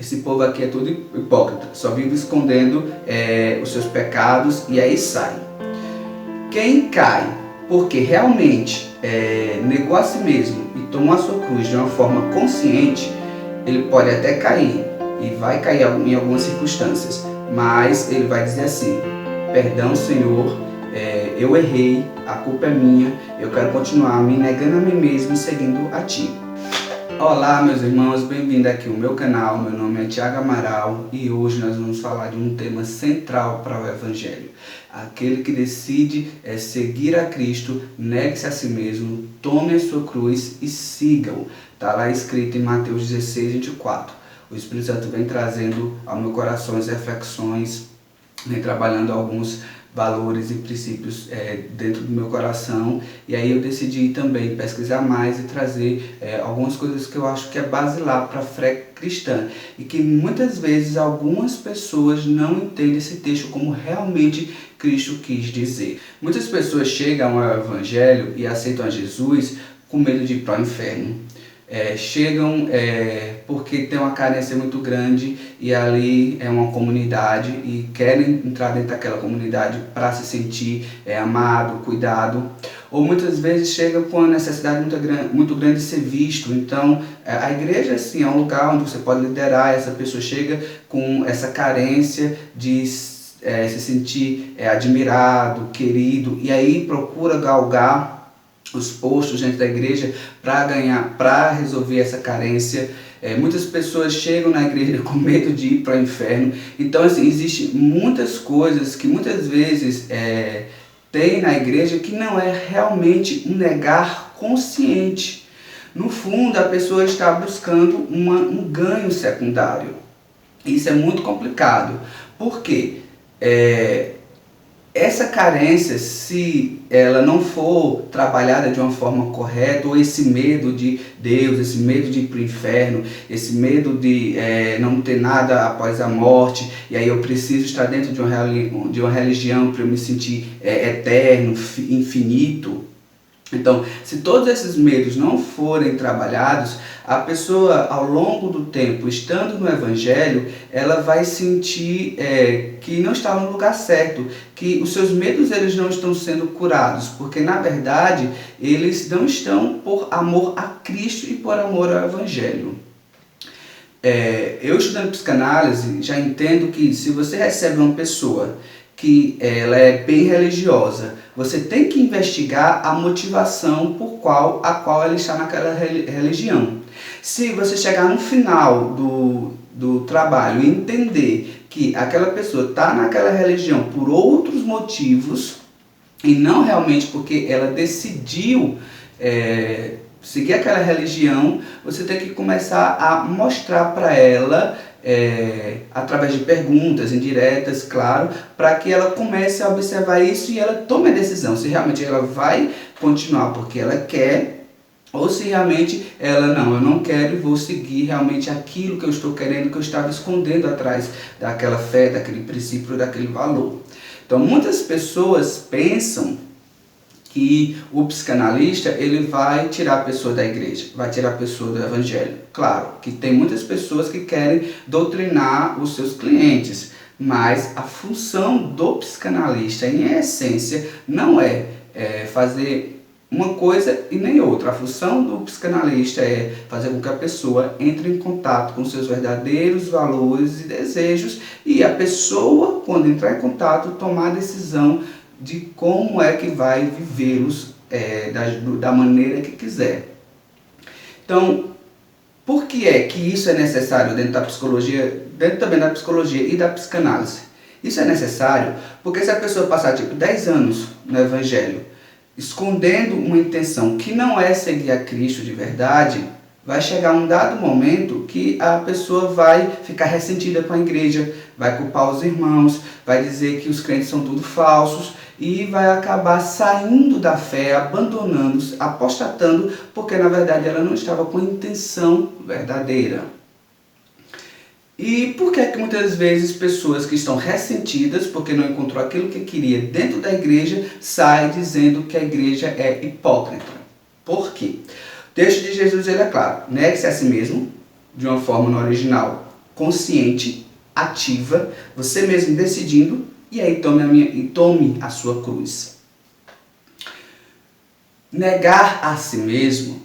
esse povo aqui é tudo hipócrita, só vive escondendo os seus pecados e aí sai. Quem cai porque realmente negou a si mesmo e tomou a sua cruz de uma forma consciente, ele pode até cair e vai cair em algumas circunstâncias, mas ele vai dizer assim: perdão, Senhor, eu errei, a culpa é minha, eu quero continuar me negando a mim mesmo e seguindo a Ti. Olá, meus irmãos, bem-vindo aqui ao meu canal. Meu nome é Thiago Amaral e hoje nós vamos falar de um tema central para o Evangelho. Aquele que decide seguir a Cristo, negue-se a si mesmo, tome a sua cruz e siga-o. Está lá escrito em Mateus 16, 24. O Espírito Santo vem trazendo ao meu coração as reflexões, vem trabalhando alguns valores e princípios dentro do meu coração, e aí eu decidi também pesquisar mais e trazer algumas coisas que eu acho que é basilar para a fé cristã e que muitas vezes algumas pessoas não entendem esse texto como realmente Cristo quis dizer. Muitas pessoas chegam ao Evangelho e aceitam a Jesus com medo de ir para o inferno. Chegam porque tem uma carência muito grande e ali é uma comunidade e querem entrar dentro daquela comunidade para se sentir amado, cuidado, ou muitas vezes chegam com a necessidade muito grande de ser visto. Então a igreja assim, é um lugar onde você pode liderar. Essa pessoa chega com essa carência de se sentir admirado, querido, e aí procura galgar os postos dentro da igreja para resolver essa carência. Muitas pessoas chegam na igreja com medo de ir para o inferno. Então assim, existem muitas coisas que muitas vezes tem na igreja que não é realmente um negar consciente. No fundo, a pessoa está buscando um ganho secundário. Isso é muito complicado. Por quê? Essa carência, se ela não for trabalhada de uma forma correta, ou esse medo de Deus, esse medo de ir para o inferno, esse medo de não ter nada após a morte, e aí eu preciso estar dentro de uma religião para eu me sentir eterno, infinito. Então, se todos esses medos não forem trabalhados, a pessoa, ao longo do tempo, estando no Evangelho, ela vai sentir que não está no lugar certo, que os seus medos eles não estão sendo curados, porque, na verdade, eles não estão por amor a Cristo e por amor ao Evangelho. Eu, estudando psicanálise, já entendo que se você recebe uma pessoa que ela é bem religiosa, você tem que investigar a motivação a qual ela está naquela religião. Se você chegar no final do trabalho e entender que aquela pessoa está naquela religião por outros motivos e não realmente porque ela decidiu seguir aquela religião, você tem que começar a mostrar para ela através de perguntas indiretas, claro, para que ela comece a observar isso e ela tome a decisão se realmente ela vai continuar porque ela quer, ou se realmente ela eu não quero e vou seguir realmente aquilo que eu estou querendo, que eu estava escondendo atrás daquela fé, daquele princípio, daquele valor. Então muitas pessoas pensam que o psicanalista ele vai tirar a pessoa da igreja, vai tirar a pessoa do evangelho. Claro que tem muitas pessoas que querem doutrinar os seus clientes, mas a função do psicanalista, em essência, não é fazer uma coisa e nem outra. A função do psicanalista é fazer com que a pessoa entre em contato com seus verdadeiros valores e desejos, e a pessoa, quando entrar em contato, tomar a decisão de como é que vai vivê-los da maneira que quiser. Então, por que é que isso é necessário dentro da psicologia, dentro também da psicologia e da psicanálise? Isso é necessário porque se a pessoa passar 10 anos no Evangelho, escondendo uma intenção que não é seguir a Cristo de verdade, vai chegar um dado momento que a pessoa vai ficar ressentida com a igreja, vai culpar os irmãos, vai dizer que os crentes são tudo falsos e vai acabar saindo da fé, abandonando, apostatando, porque na verdade ela não estava com a intenção verdadeira. E por que é que muitas vezes pessoas que estão ressentidas porque não encontrou aquilo que queria dentro da igreja, saem dizendo que a igreja é hipócrita? Por quê? O texto de Jesus ele é claro: negue-se a si mesmo, de uma forma no original, consciente, ativa, você mesmo decidindo, e aí tome a sua cruz. Negar a si mesmo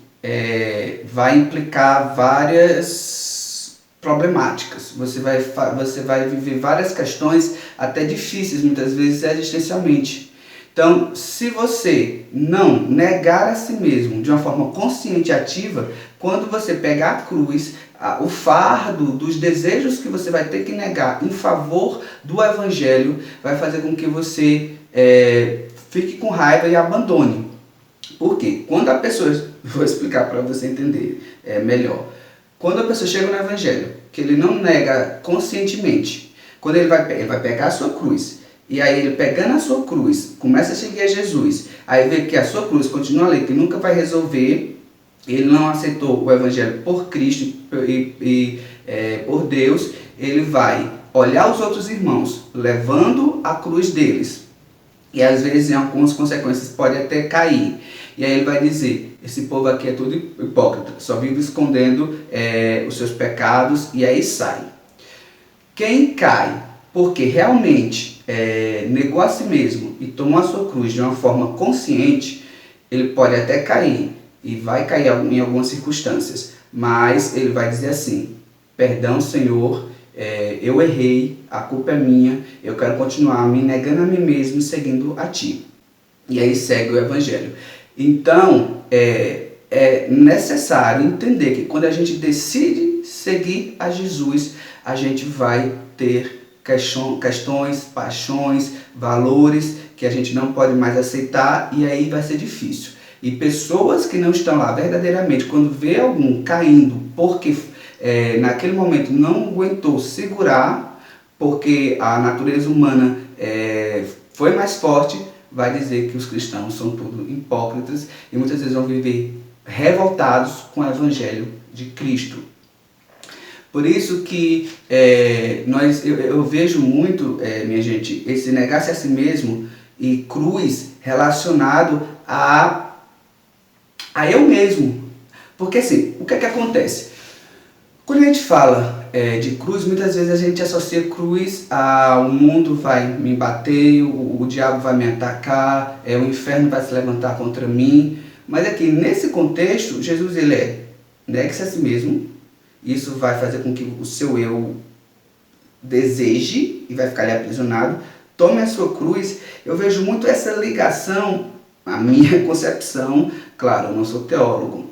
vai implicar várias problemáticas. Você vai viver várias questões, até difíceis, muitas vezes existencialmente. Então, se você não negar a si mesmo de uma forma consciente e ativa, quando você pegar a cruz, o fardo dos desejos que você vai ter que negar em favor do Evangelho, vai fazer com que você fique com raiva e abandone. Por quê? Quando a pessoa, vou explicar para você entender melhor. Quando a pessoa chega no Evangelho, que ele não nega conscientemente, quando ele vai pegar a sua cruz, e aí ele pegando a sua cruz, começa a seguir a Jesus, aí vê que a sua cruz continua ali, que nunca vai resolver, ele não aceitou o Evangelho por Cristo e por Deus, ele vai olhar os outros irmãos, levando a cruz deles, e às vezes em algumas consequências pode até cair. E aí ele vai dizer, esse povo aqui é tudo hipócrita, só vive escondendo os seus pecados, e aí sai. Quem cai porque realmente negou a si mesmo e tomou a sua cruz de uma forma consciente, ele pode até cair, e vai cair em algumas circunstâncias, mas ele vai dizer assim, perdão Senhor, eu errei, a culpa é minha, eu quero continuar me negando a mim mesmo e seguindo a Ti. E aí segue o Evangelho. Então, é necessário entender que quando a gente decide seguir a Jesus, a gente vai ter questões, paixões, valores que a gente não pode mais aceitar, e aí vai ser difícil. E pessoas que não estão lá verdadeiramente, quando vê algum caindo porque naquele momento não aguentou segurar, porque a natureza humana foi mais forte, vai dizer que os cristãos são tudo hipócritas e muitas vezes vão viver revoltados com o Evangelho de Cristo. Por isso que eu vejo muito, minha gente, esse negar-se a si mesmo e cruz relacionado a eu mesmo. Porque assim, o que é que acontece? Quando a gente fala de cruz, muitas vezes a gente associa cruz a o mundo vai me bater, o diabo vai me atacar, o inferno vai se levantar contra mim. Mas aqui, nesse contexto, Jesus ele negue-se a si mesmo. Isso vai fazer com que o seu eu deseje e vai ficar ali aprisionado. Tome a sua cruz. Eu vejo muito essa ligação, a minha concepção, claro, eu não sou teólogo,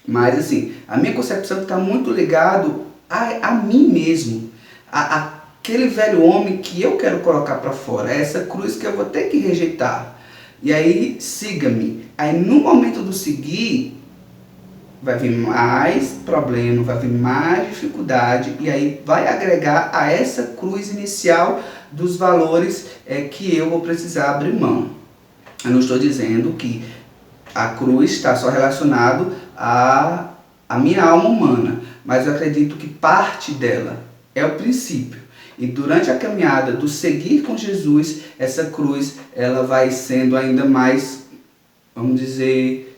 mas assim, a minha concepção está muito ligado a mim mesmo, aquele velho homem que eu quero colocar para fora, essa cruz que eu vou ter que rejeitar. E aí, siga-me. Aí no momento do seguir, vai vir mais problema, vai vir mais dificuldade, e aí vai agregar a essa cruz inicial dos valores que eu vou precisar abrir mão. Eu não estou dizendo que a cruz está só relacionado à minha alma humana, mas eu acredito que parte dela é o princípio. E durante a caminhada do seguir com Jesus, essa cruz ela vai sendo ainda mais, vamos dizer,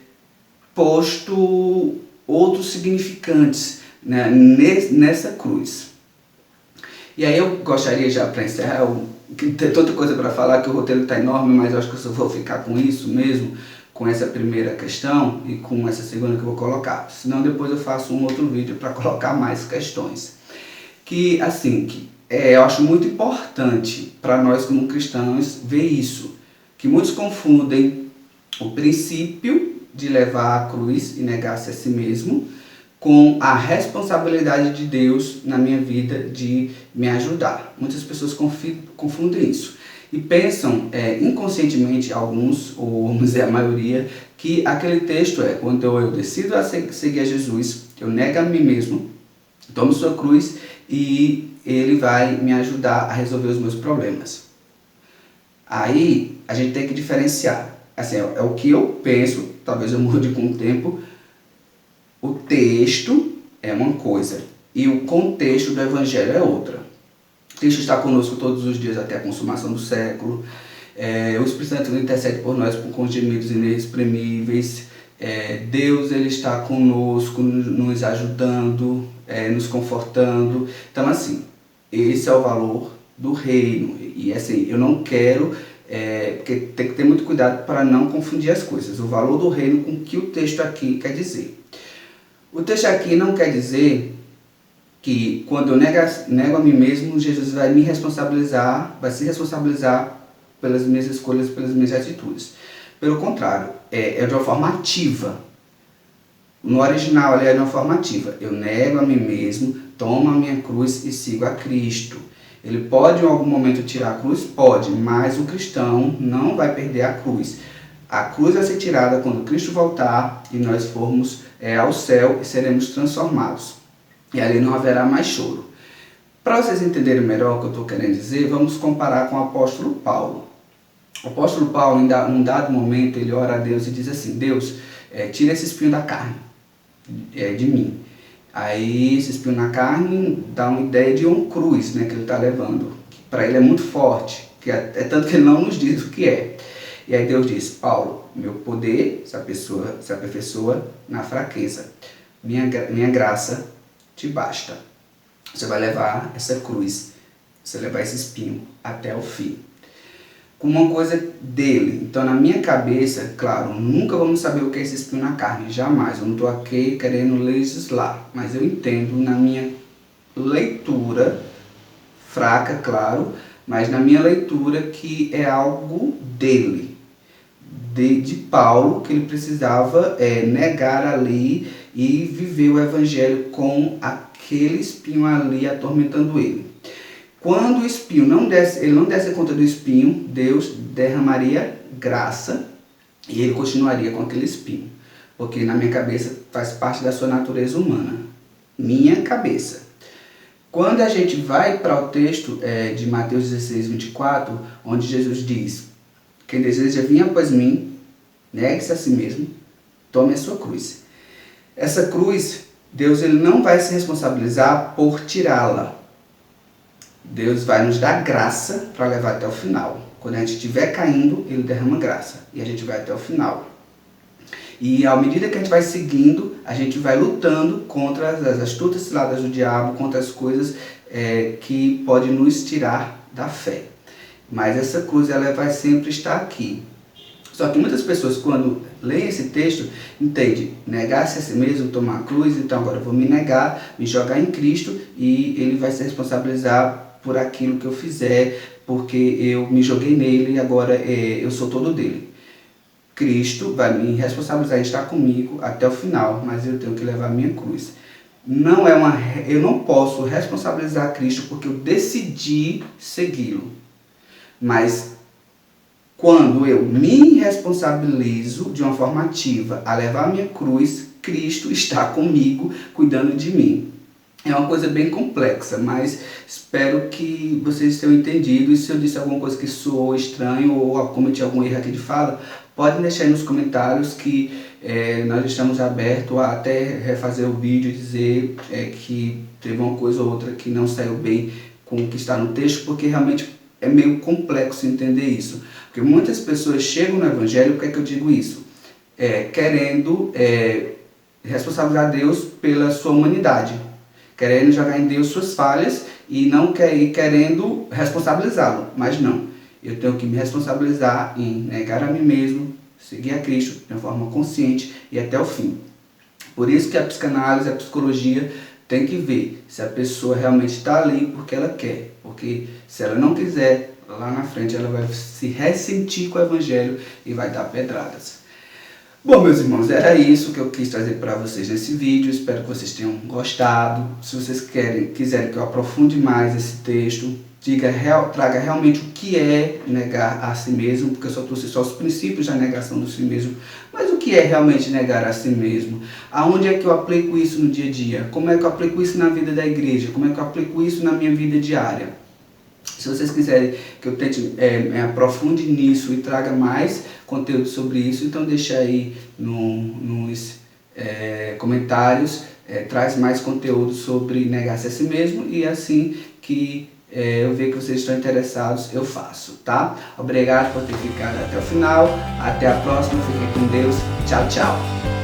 posto outros significantes, né, nessa cruz. E aí eu gostaria, já para encerrar, tem tanta coisa para falar que o roteiro está enorme, mas eu acho que eu só vou ficar com isso mesmo, com essa primeira questão e com essa segunda que eu vou colocar. Senão depois eu faço um outro vídeo para colocar mais questões. Que assim, eu acho muito importante para nós como cristãos ver isso, que muitos confundem o princípio de levar a cruz e negar-se a si mesmo com a responsabilidade de Deus na minha vida de me ajudar. Muitas pessoas confundem isso e pensam inconscientemente, alguns, ou vamos dizer a maioria, que aquele texto quando eu decido seguir a Jesus, eu nego a mim mesmo, tomo sua cruz e ele vai me ajudar a resolver os meus problemas. Aí a gente tem que diferenciar. Assim, é o que eu penso, talvez eu mude com o tempo. O texto é uma coisa e o contexto do Evangelho é outra. O texto está conosco todos os dias até a consumação do século. O Espírito Santo intercede por nós com gemidos inexprimíveis. Deus ele está conosco, nos ajudando. nos confortando. Então assim, esse é o valor do reino. E assim, eu não quero, porque tem que ter muito cuidado para não confundir as coisas. O valor do reino com o que o texto aqui quer dizer. O texto aqui não quer dizer que quando eu nego a mim mesmo, Jesus vai me responsabilizar, vai se responsabilizar pelas minhas escolhas, pelas minhas atitudes. Pelo contrário, é de uma forma ativa. No original ele é de uma forma ativa. Eu nego a mim mesmo, tomo a minha cruz e sigo a Cristo. Ele pode em algum momento tirar a cruz? Pode, mas o cristão não vai perder a cruz. A cruz vai ser tirada quando Cristo voltar e nós formos ao céu e seremos transformados. E ali não haverá mais choro. Para vocês entenderem melhor o que eu estou querendo dizer, vamos comparar com o apóstolo Paulo. O apóstolo Paulo, em um dado momento, ele ora a Deus e diz assim: Deus, tira esse espinho da carne, de mim. Aí esse espinho na carne dá uma ideia de uma cruz, né, que ele está levando. Para ele é muito forte, que é tanto que ele não nos diz o que é. E aí Deus diz: Paulo, meu poder se aperfeiçoa na fraqueza. Minha graça te basta. Você vai levar essa cruz, você vai levar esse espinho até o fim. Com uma coisa dele. Então, na minha cabeça, claro, nunca vamos saber o que é esse espinho na carne, jamais. Eu não estou aqui querendo legislar, mas eu entendo na minha leitura, fraca, claro, mas na minha leitura que é algo dele, de Paulo, que ele precisava negar ali e viver o evangelho com aquele espinho ali atormentando ele. Quando o espinho ele não desse conta do espinho, Deus derramaria graça e ele continuaria com aquele espinho. Porque na minha cabeça faz parte da sua natureza humana. Minha cabeça. Quando a gente vai para o texto de Mateus 16, 24, onde Jesus diz: quem deseja vir após mim, negue-se a si mesmo, tome a sua cruz. Essa cruz, Deus ele não vai se responsabilizar por tirá-la. Deus vai nos dar graça para levar até o final. Quando a gente estiver caindo, ele derrama graça e a gente vai até o final. E à medida que a gente vai seguindo, a gente vai lutando contra as astutas ciladas do diabo, contra as coisas que podem nos tirar da fé. Mas essa cruz ela vai sempre estar aqui. Só que muitas pessoas, quando leem esse texto, entendem: negar-se a si mesmo, tomar a cruz, então agora eu vou me negar, me jogar em Cristo e ele vai se responsabilizar por aquilo que eu fizer, porque eu me joguei nele e agora eu sou todo dele. Cristo vai me responsabilizar em estar comigo até o final, mas eu tenho que levar a minha cruz. Eu não posso responsabilizar Cristo porque eu decidi segui-lo. Mas quando eu me responsabilizo de uma forma ativa a levar a minha cruz, Cristo está comigo, cuidando de mim. É uma coisa bem complexa, mas espero que vocês tenham entendido. E se eu disse alguma coisa que soou estranho ou cometi algum erro aqui de fala, podem deixar aí nos comentários que nós estamos abertos a até refazer o vídeo e dizer que teve uma coisa ou outra que não saiu bem com o que está no texto, porque realmente é meio complexo entender isso. Porque muitas pessoas chegam no Evangelho, por que é que eu digo isso? Querendo responsabilizar Deus pela sua humanidade, querendo jogar em Deus suas falhas e querendo responsabilizá-lo. Mas não, eu tenho que me responsabilizar em negar a mim mesmo, seguir a Cristo de uma forma consciente e até o fim. Por isso que a psicanálise, a psicologia tem que ver se a pessoa realmente está ali porque ela quer. Porque se ela não quiser, lá na frente ela vai se ressentir com o Evangelho e vai dar pedradas. Bom, meus irmãos, era isso que eu quis trazer para vocês nesse vídeo. Espero que vocês tenham gostado. Se vocês quiserem que eu aprofunde mais esse texto, traga realmente o que é negar a si mesmo, porque eu só trouxe só os princípios da negação do si mesmo. Mas o que é realmente negar a si mesmo? Aonde é que eu aplico isso no dia a dia? Como é que eu aplico isso na vida da igreja? Como é que eu aplico isso na minha vida diária? Se vocês quiserem que eu tente me aprofunde nisso e traga mais conteúdo sobre isso, então deixa aí nos comentários, traz mais conteúdo sobre negar-se a si mesmo, e assim que eu ver que vocês estão interessados, eu faço, tá? Obrigado por ter ficado até o final, até a próxima, fiquem com Deus, tchau, tchau!